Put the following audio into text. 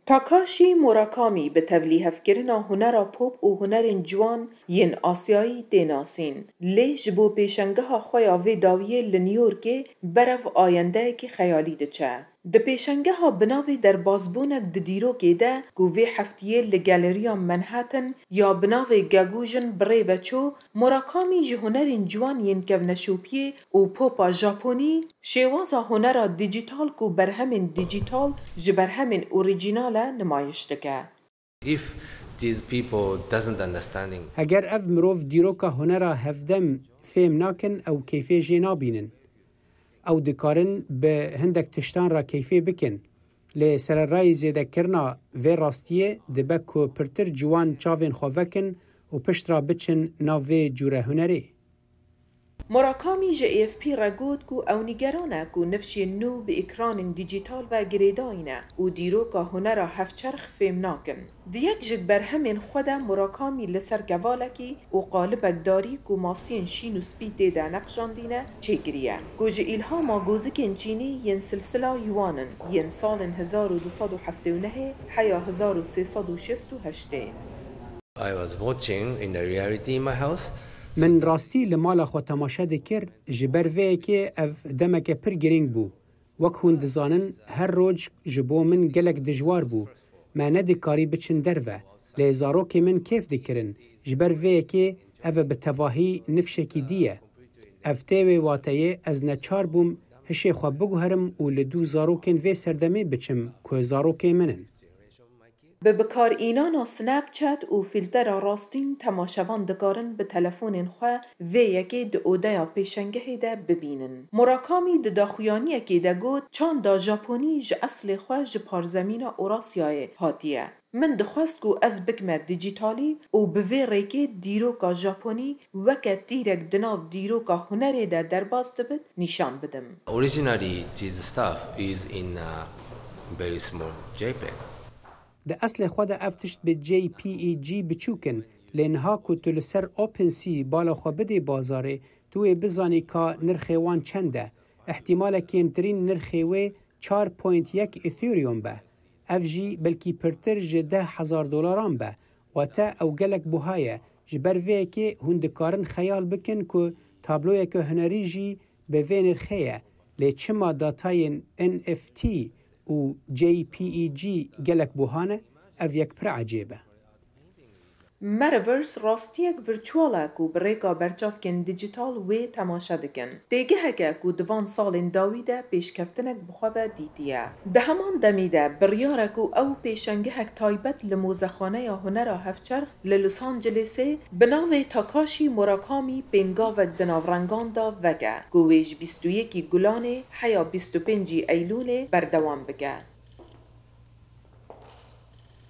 تاکاشی موراکامی به تولیه افکرنا هنر پوپ و هنر جوان ین آسیایی دیناسین لی جبو پیشنگه ها خویا وی داویه لنیورکه برف آینده که خیالی دچه. ده پیشنگه ها بناوی در بازبونک ده دیروکه ده گووی هفتیه لگالریا منهاتن یا بناوی گاگوژن بری بچو موراکامی جه هنر جوان ین کونشوپیه و پوپا ژاپنی شوازا هنر دیجیتال کو برهمن دیجیتال جبرهمن اوریجینال نمایش دکه. If these people doesn't understanding اگر اف مروف دیروکا هنرا هفدم فهم ناکن او کیفی جینا بینن او دکارن به هندک تشتان را کیفی بکن لی سر رای زیده کرنا وی راستیه دبه که پرتر جوان چاوین خواه و پشت را بچن ناوی جوره هنری. موراکامی جه اف پی را گود کو او نگرانه کو نفشی نو به اکران دیجیتال و گریداینه و دیروکا هنرا هفچرخ فهم ناکن. دیک جد برهمین خوده موراکامی لسر گوالکی و قالبک داری کو ماسین شین و سپیده ده نقشاندینه چه گریه. کو جه ایلهاما گوزکن چینی ین سلسله یوانن ین سال 1279 حیا 1368. I was watching in the reality in my house. من راستی لمالا خو تماشا دکر جبر وی که اف دمک پر گرینگ بو وک هون دزانن هر روج جبو من گلک دجوار بو ما ندی کاری بچن دروه لیزارو که من کیف دکرن جبر وی که اف بتواهی نفشکی دیه اف تیوی واتیه از نچار بوم هشی خواب بگو هرم و لدو زارو کن وی سردمی بچم که زارو که منن. به بکار اینانا سناب چت و فیلتر راستین تماشاوان دکارن به تلفون خواه و یکی ده اوده پیشنگه ده ببینن. موراکامی ده داخویانی که ده گود چان دا ژاپنی ج اصل خواه ج پارزمین اوراسیای هاتیه. من دخواست کو از بکمه دیجیتالی و به وی ریکه دیروکا ژاپنی وکه تیرک دناو دیروکا هنری ده در باز دبد نشان بدم. Originally, this stuff is in a very small JPEG. ده اصل خود افتشت به JPEG بچوکن لنها که تو لسر اوپن سی بالا خو بده بازاره توی بزانی که نرخی وان چنده احتمال کمترین نرخی وی 4.1 ایتھریوم به اف جی بلکی پرتر جه $10,000 به و تا او گلک بوهایه جبر وی که هندکارن خیال بکن که تابلوی که هنری جی به وی نرخیه لی چما داتای NFT و JPEG گلک بوهانه او یک پر عجیبه. متاورس راستیک ورچواله کو بریکا برچاف کن دیجیتال و تماشا دکن. دیگه هکه کو دوان سالین داویده پیشکفتنک بخواه دیدیه. ده همان دمیده بریاره کو او پیشنگه هک تایبت لموزخانه یا هنر هفچرخ للوس آنجلسه بناو تاکاشی موراکامی بینگاوک دناو رنگان دا وگه. گویج 21 گلانه حیا 25 ایلوله بردوام بگه.